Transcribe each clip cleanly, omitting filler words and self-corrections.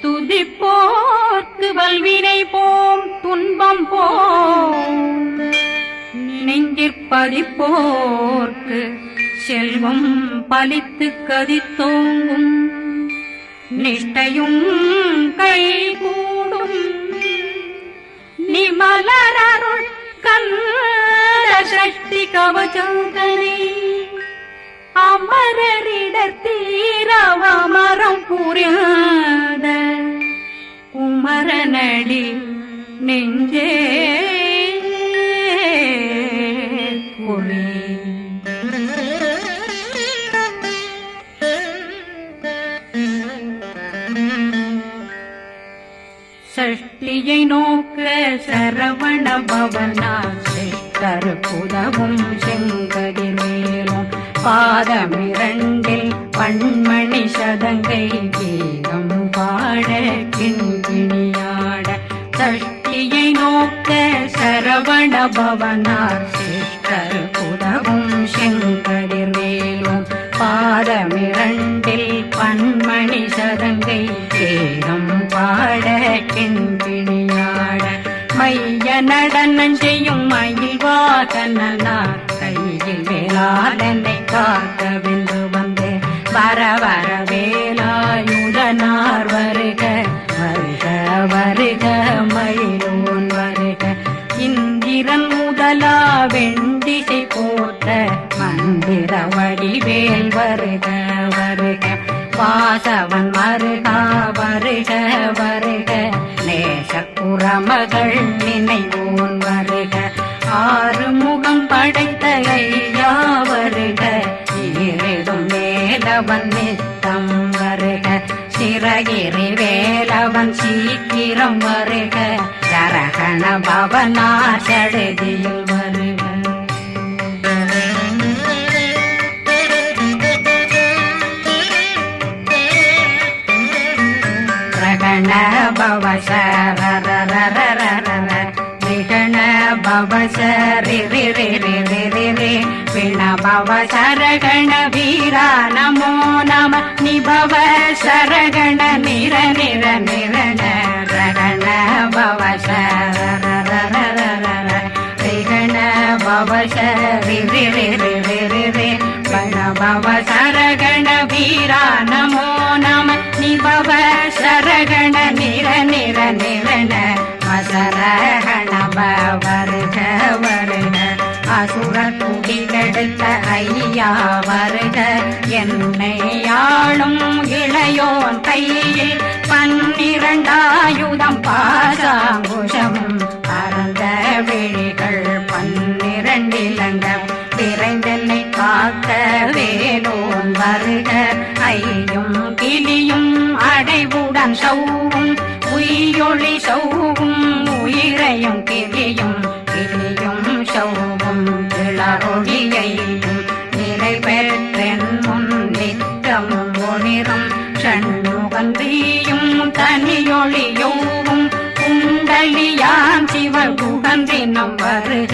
துதிப்போர்க்கு வல்வினை போம் துன்பம் போம் நெஞ்சிற்பதிப்போர்க்கு செல்வம் பலித்து கதித்தோங்கும் நிஷ்டையும் கைகூடும் நிமலரருள் கந்த சக்தி கவசந்தனை அமரரிடத்தீரவமரம் புரியாத குமரனடி நெஞ்சே குழி சஷ்டியை நோக்க சரவண பவனா சிஷ்டர் புதவும் செங்கதிர் மேலும் பாதமிரண்டில் பண்மணி சதங்கை கீதம் பாட கிண்கிணியாட சஷ்டியை நோக்க சரவண பவனார் சிஷ்டர் புதவும் செங்கதிர் மேலும் பாதமிரண்டில் பண்மணி சதங்கை கீதம் பாட கிண்கிணியாட மைய நடனம் செய்யும் மயில் வாகனார் கையில் வேளாளனை காக்க வென்று வந்து வர வர வேலாயுதனார் வருக வருக வருக மயிலோன் வருக இந்திரன் முதலா வெண்டிசை போட்ட மந்திர வடிவேல் வருக வருக வாசவன் வருகா வருக வருக நேசக்குறமகள் நினைவோன் வருக ஆறுமுகம் படைத்த ஐயா வருக ஈரிடும் வேலவன் நித்தம் வருக சிறகிரி வேலவன் சீக்கிரம் வருக சரகண பவனா சடுதியில் வருக ரகண பவ சரரரரரரர விகண பவ சரிரிரிரிரிரிரி விண பவ சரகண வீரா நமோ நம நிபவ சரகண நிர நிர நிரண ரகண பவ சரரரரரர விகண பவ சரிரிரிரிரிரி வண பவ சரகண வீரா நமோ நம நிபவ சரகண நிர நிர நிரண அசரகண வருக வருக அசுர குடிகெடுத்த ஐயா வருக என்னை ஆளும் இளையோன் கையில் 12 பாசாங்குஷமும் பரந்த விழிகள் 12 இலங்கம் விரைந்தென்னை காக்க வேலோன் வருக ஐயும் கிளியும் அடைவுடன் சௌவும் உயிரொளி சௌவும் உயிரையும் கிளியும் கிளியும் சௌவும் கிளரொளியையும் நிலை பெற்றென் முன் நித்தம் ஒளிரும் சண்முகந்தியும் தனியொளியோவும் குண்டலியாம் சிவ குகந்தினம் வருக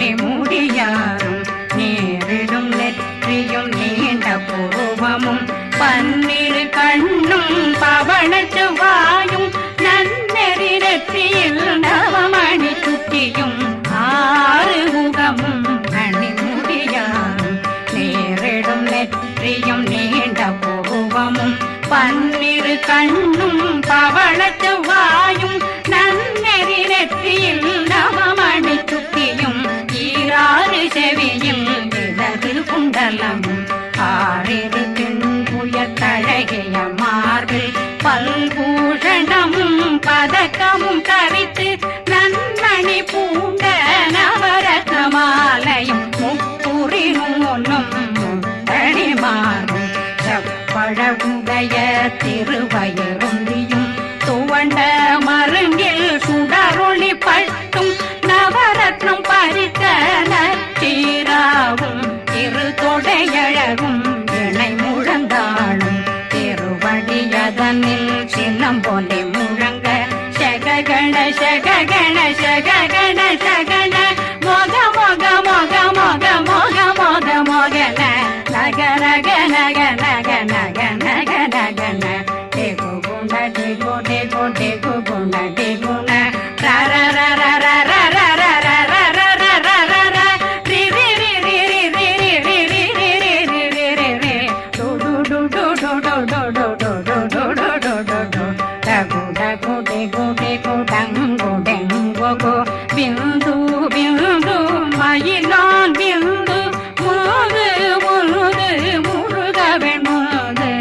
மணிமுடியாரும் நேரிடும் நெற்றியும் நீண்ட பூவமும் 12 கண்ணும் பவன செவ்வாயும் நன்னெறி நெற்றியில் நவமணி சுட்டியும் 6 முகமும் மணிமுடியாரும் நேரிடும் நெற்றியும் நீண்ட பூவமும் 12 கண்ணும் பவன செவ்வாயும் நன்னெறி நெற்றியில் நவமணி சுட்டியும் 6 செவியும் இடது குண்டலமும் 6 தின்புய தழகிய மார்பில் பல்பூஷணமும் பதக்கமும் தரித்து நன்மணி பூண்ட நவரத்ன மாலையும் முப்புரி நூலும் முத்தணிமாறும் செப்பழகுடைய திருவயருந்தியும் துவண்ட மருங்கில் சுடரொளி பட்டும் நவரத்னம் பறித்த நச்சீராவும் இரு தொடையழகும் இணை முழந்தாளும் திருவடியதனில் சின்னம் போலே முழங்க சககண சககண சககண சகண பிந்து பிந்து மயிலான் பிந்து முழுது முழுது முழுக வெண்முது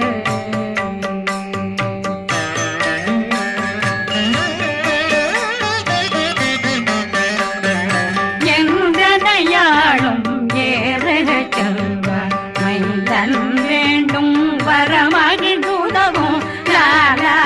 எந்தனையாளும் ஏறுக செல்வார் மைந்தன் வேண்டும் வரமகிழ்ந்துதவும் லாலா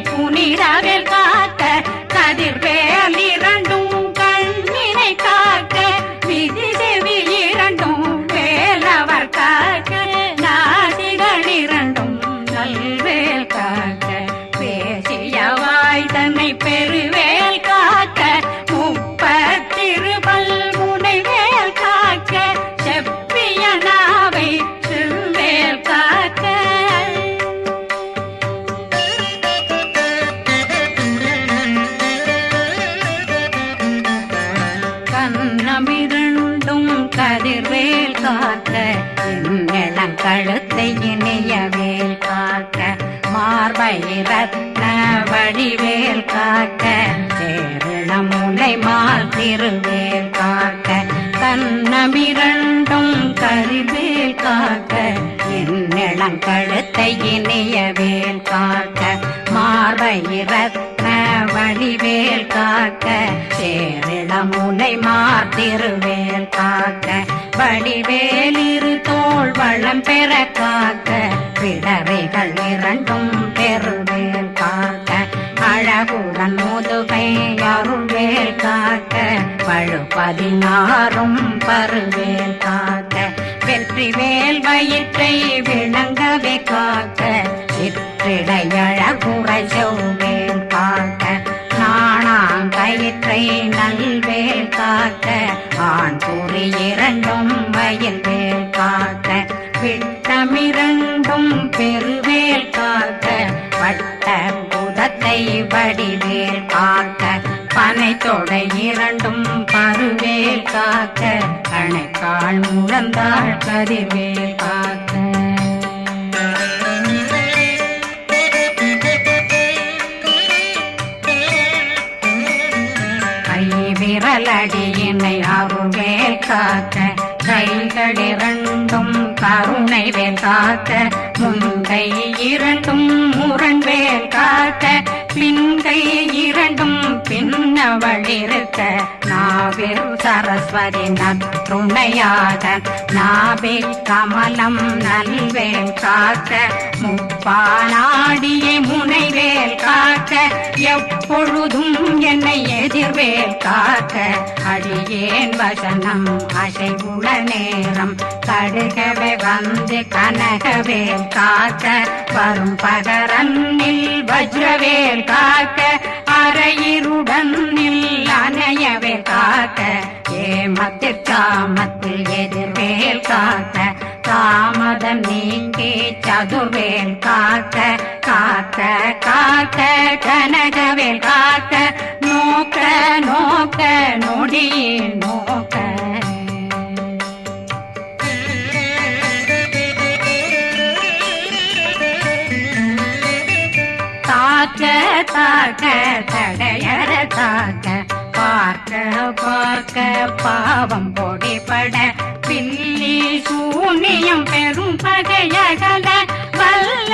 புனிதவேல் காக்க கதிர்வேல் இரண்டும் கண்ணினை காக்க விதி செவி இரண்டும் வேலவர் காக்க நாசிகள் இரண்டும் நல்வேல் காக்க பேசியவாய் தன்னை பெருவேல் காக்க முப்பத்திருபல் முனைவேல் காக்க செப்பிய நாவை செவ்வேல் காக்க கண்ணமிரண்டும் கதிர்வேல் காக்க இளம் கழுத்தை இணையவேல் காக்க மார்பை ரத்ன வடிவேல் காக்க சேரணம் முனை மால் திருவேல் காக்க கண்ணமிரண்டும் கதிர்வேல் காக்க இளம் கழுத்தை இணையவேல் காக்க மார்பை ரத்ன வடிவேல் காக்க சேரிளம் முனை மார்த்திருவேல் காக்க வடிவேல் இரு தோள் வளம் பெற காக்க பிடரைகள் இரண்டும் பெருவேல் காக்க அழகுடன் முதுகை அருள்வேல் காக்க பழு 16 பருவேல் காக்க வெற்றி வேல் வயிற்றை விளங்கவே காக்க சிற்றிடையழகுறை செவ்வேல் காக்க நாணாங்கயிற்றை நல்வேல் காக்க ஆண் குறி இரண்டும் வயல்வேல் காக்க விட்டமிரண்டும் பெருவேல் காக்க வட்ட புதத்தை வடிவேல் காக்க பனை தொடை இரண்டும் பருவேல் காக்க கணைக்கால் முழந்தாள் கதிர்வேல் காக்க விரலடியினை அருள்வேல் காக்க கைகள் இரண்டும் கருணை வேல் காக்க முன்கை இரண்டும் முரண்வேல் காக்க பின்கை இரண்டும் பின்னவளிருக்க நாவில் சரஸ்வதி நற்றுணையாக நாபி கமலம் நல்வேல் காக்க முப்பானாடியை முனைவேல் காக்க எப்பொழுதும் என்னை எதிர்வேல் காக்க அடியேன் வசனம் அசைவுள நேரம் கடுகவே வந்து கனகவேல் காக்க வரும் பகரன்னில் வஜ்ரவேல் காக்க அரையிருடன் அணையவேல் காக்க ஏமத்தில் காமத்தில் எதிர்வேல் காக்க தாமதம் நீங்கி சதுர்வேல் காக்க காக்க காக்க கனகவேல் காக்க நோக்க நோக்க நொடியில் நோக்க தாக்க தாக்க தடையற தாக்க பார்க்க பார்க்க பாவம் பொடிபட பில்லி சூனியம் பெரும் பகையகல வல்ல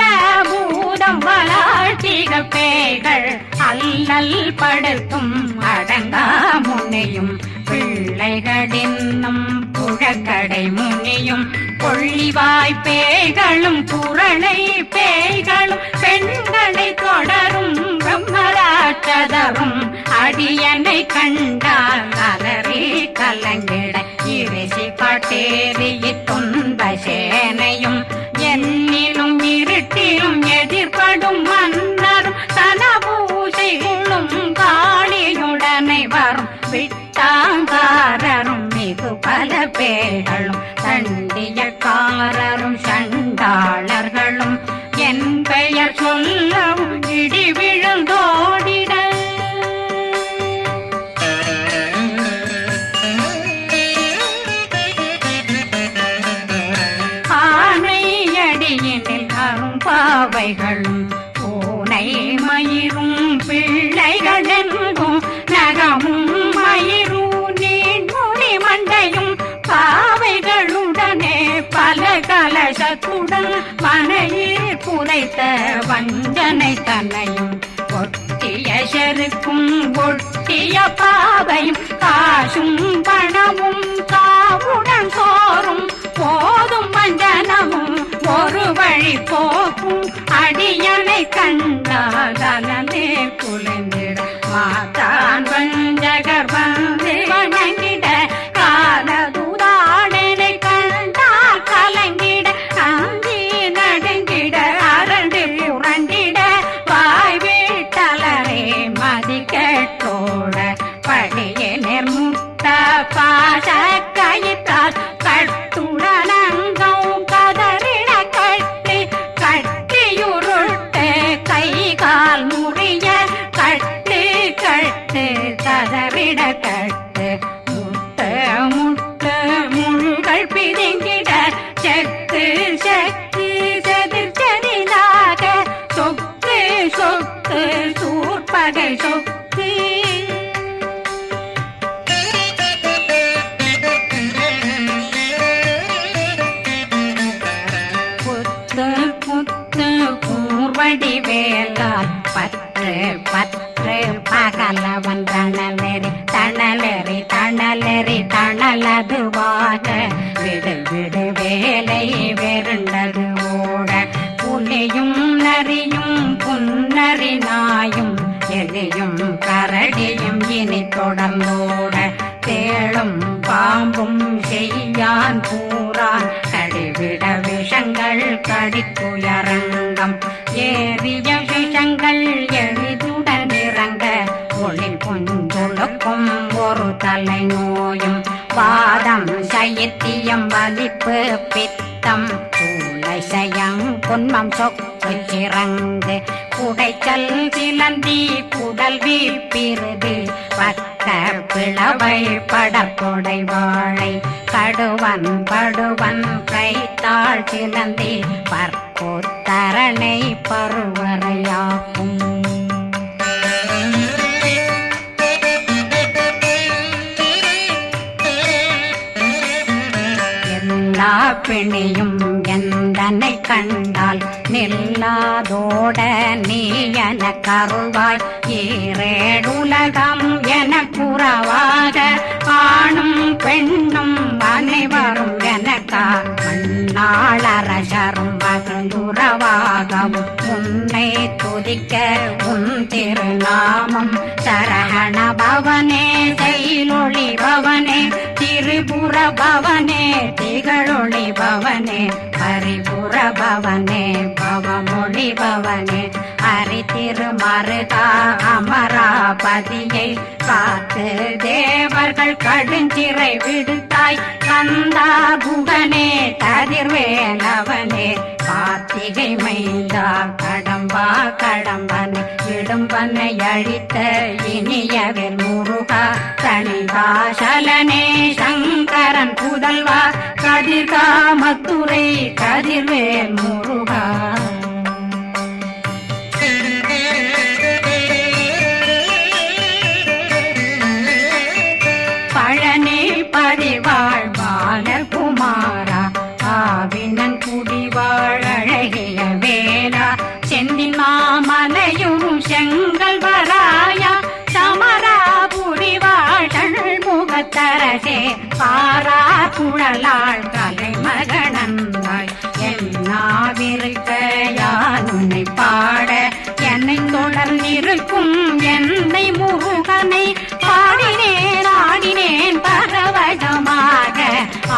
பூதம் வளா அதிக பேய்கள் அல்லல் படுத்தும் அடங்கா முனையும் பிள்ளைகளின்னும் புழக்கடை முனியும் கொள்ளிவாய் பேய்களும் குரளை பேய்களும் பெண்களை தொடரும் பிரம்மராட்சதரும் அடியனை கண்டால் அலறி கலங்கிட இரிசி காட்டேறிய துன்ப சேனையும் என்னிலும் இருட்டிலும் எதிர்படும் மன்னரும் தனபூசைகளும் காளியுடனை வரும் விட்டாங்காரரும் மிகு பல பேர்களும் தண்டியக்காரரும் சண்டாளர்களும் என் பெயர் சொல்லவும் இடி விழுந்தோடிட ஆனையடியினில் அரும்பாவைகளும் பூனை மயிரும் பிள்ளைகளெங்கும் நகமும் மயிரும் நீண்முடி மண்டையும் பாவைகளுடனே பல கலசத்துடன் மனையில் புதைத்த வஞ்சனை தன்னையும் ஒட்டிய செருக்கும் ஒட்டிய பாவையும் காசும் பணமும் காவுடன் சோறும் போதும் வஞ்சனமும் ஒரு வழி போக்கும் அடியனை கண்டாலே குலைந்திட மாதான் வஞ்சகர் வந்து வணங்கிட காலதுதாடனை கண்டால் கலங்கிட அந்தி நடுங்கிட அரண்டு புரண்டிட வாய் வீட்டலரே மதி கேட்டோட படியே நிர்முட்ட பாச கயிற்றால் கட்டுடனங்கும் கதறிட கட்டி கட்டியுருட்டு கை கால் முறிய கட்டு கட்டு கதறிட கட்டு முட்ட முட்ட முள்கள் பிதுங்கிட செக்கு செக்கு செதிர் செதிலாக சொக்கு சொக்கு சூர்பகை சொக்கு கூர்வடி வேலால் பற்று பற்று பகலவன் தணலெறி தணலெறி தணலெறி தணலதுவாக விடு விடு வேலை வெருண்டது ஓட புலியும் நரியும் புன்னரி நாயும் எலியும் கரடியும் இனி தொடர்ந்தோட தேளும் பாம்பும் செய்யான் பூரான் கடிவிட விஷங்கள் கடித்துயரங்கம் ஏறிய விஷங்கள் எளிதுடன் இறங்க ஒளி கொஞ்சொழுக்கும் ஒரு தலை நோயும் வாதம் சைத்தியம் வலிப்பு பித்தம் சயம் பொன்மம் சொக்கு சிறங்கு குடைச்சல் சிலந்தி குடல் வீப்பிருது பக்க பிளவை படற்கொடை வாழை கடுவன் படுவன் கைத்தாள் சிலந்தி பற்போத்தரணை பருவரையாக்கும் எல்லா பிணியும் எந்தனை கண்டால் நில்லாதோட நீ என கருள்வாய் ஈரேடுலகம் என புறவாக ஆணும் பெண்ணும் அனைவரும் எனக்கா மண்ணாளரசரும் மகிழ்ந்துறவாகவும் உன்னை துதிக்க உன் திருநாமம் சரகண பவனே செயலொளி பவனே திரிபுர பவனே திகழொளி பவனே பரிபுர பவனே பவமொழி பவனே ஹரி திருமருகா அமராபதியை காத்து தேவர்கள் கடுஞ்சிறை விடுத்தாய் கந்தா குகனே கதிர்வேலவனே கார்த்திகை மைந்தா கடம்பா கடம்பனை இடும்பனை அழித்த இனியவில் முருகா தனிகாசலனே சங்கரன் புதல்வா கதிர்காமத்துரை கதிர்வேல் முருகா பழனி பதிவாழ் பாலகுமாரா ஆவினன் குடிவாழ் அழகிய வேலா செந்தின் மாமலைய குழலாள் கலைமகனந்தாய் என்னாவிருக்க யான் உன்னை பாட என்னை தொடர்ந்திருக்கும் என்னை முருகனை பாடினேன் ஆடினேன் பரவசமாக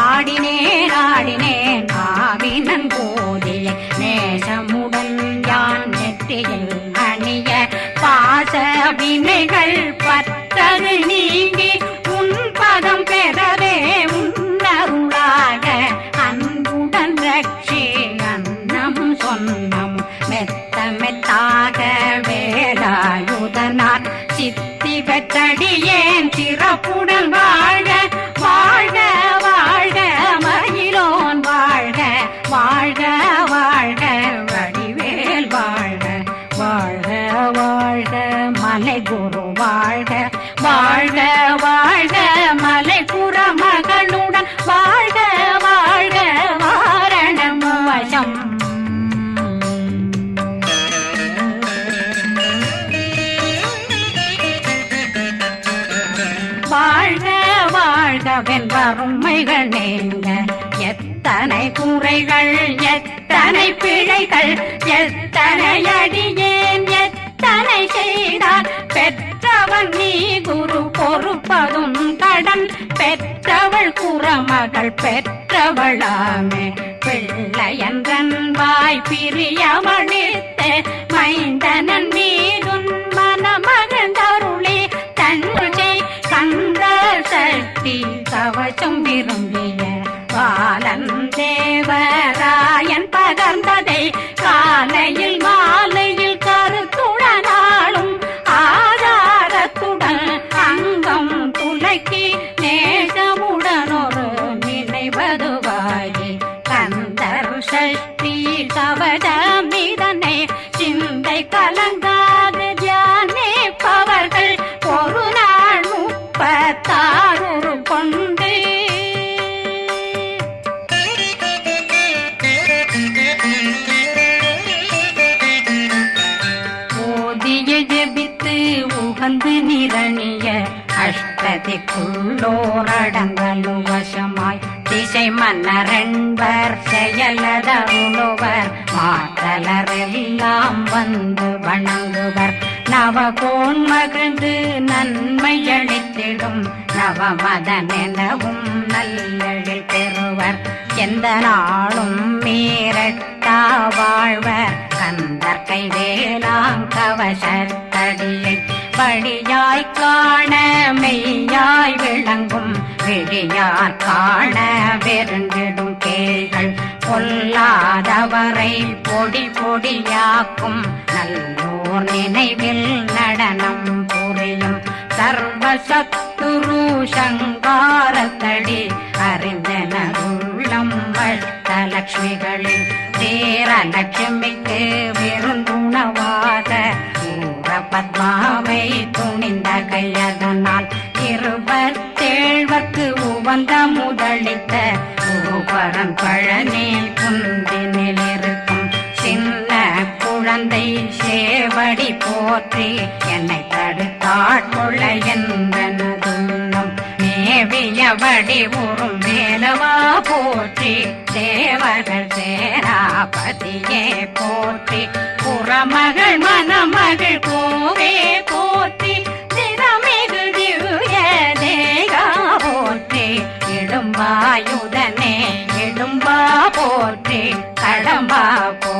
ஆடினேன் ஆடினேன் ஆவினன் போதிய நேசமுடன் யான் நெற்றியில் அணிய பாச வினைகள் பற்றது நீங்கி உன் பதம் பெறவே உன்னருளாக அன்புடன் ரட்சி அன்னம் சொன்னம் மெத்த மெத்தாக வேலாயுதனார் சித்தி பெற்றடியேன் சிறப்புடன் வாழ்க வாழ்க வாழ்க மயிலோன் வாழ்க வாழ்க வாழ்க வடிவேல் வாழ்க வாழ்க வாழ்க மலை குரு வாழ்க வாழ்க வாழ்க மலை புற மகளுடன் வாழ்க வாழ்க வாரணம் வசம் வாழ்க வாழ்க வென்றருமைகள் நீங்க எத்தனை குறைகள் எத்தனை பிழைகள் எத்தனை அடியேன் எத்தனை செய்தார் பெற்றவன் நீ குரு பொறுப்பதும் கடன் பெற்றவள் குறமகள் பெற்றவளாமே பிள்ளையன்றன் வாய் பிரியமளித்து மைந்தனன் மீதுன் மனமகந்தருளே தன்னை கந்த சக்தி கவசம் விரும்பிய பாலன் தேவராயன் பகர்ந்ததை காலையில் மாலையில் கருத்துடனாலும் ஆதாரத்துடன் அங்கம் துலக்கி நேசமுடன் ஒரு நினைவதுவாகி கந்தர் சக்தி கவசம் இதனை சிந்தை கலங்காது தியானிப்பவர்கள் ஒரு நாள் 36 கொண்டு ஓதிய ஜெபித்து உகந்து நிரணிய அஷ்டதிக்குள்ளோரடங்கலும் வசமாய் திசை மன்னரென்பர் செயலதருளுவர் மாற்றலரெல்லாம் வந்து வணங்குவர் நவகோன் மகிழ்ந்து நன்மையளித்திடும் நவமதனெனவும் நல்லெழில் பெறுவர் எந்த நாளும் மீறட்டா வாழ்வர் கந்தர் கைவேலாங்கவசத்தடியை படியாய் காண மெய்யாய் விளங்கும் விழியார் காண வெருண்டிடும் கேள்கள் பொல்லாதவரை பொடி பொடியாக்கும் நல்லோர் நினைவில் நடனம் புரியும் சர்வசத்துரு சங்காரத்தடி அறிந்தனருள்ளம் வட்டலட்சுமிகளில் தேரலட்சுமிக்கு விருந்துணவாத ஊர பத்மாவை துணிந்த கையதனால் 27 உவந்த முதலித்த ஊபரன் பழனி குந்தினில் இருக்கும் சின்ன குழந்தை சேவடி போற்றி என்னை தடுத்தாட்கொள்ள என்பனதுள்ளம் மேவியபடி உறும் வேலவா போற்றி தேவர்கள் சேராபதியே போற்றி புறமகள் மணமகள் கோவே போற்றி திறமிகு திவ்ய தேகா போற்றி இடும்பாயுதனே இடும்பா போற்றி கடம்பா போ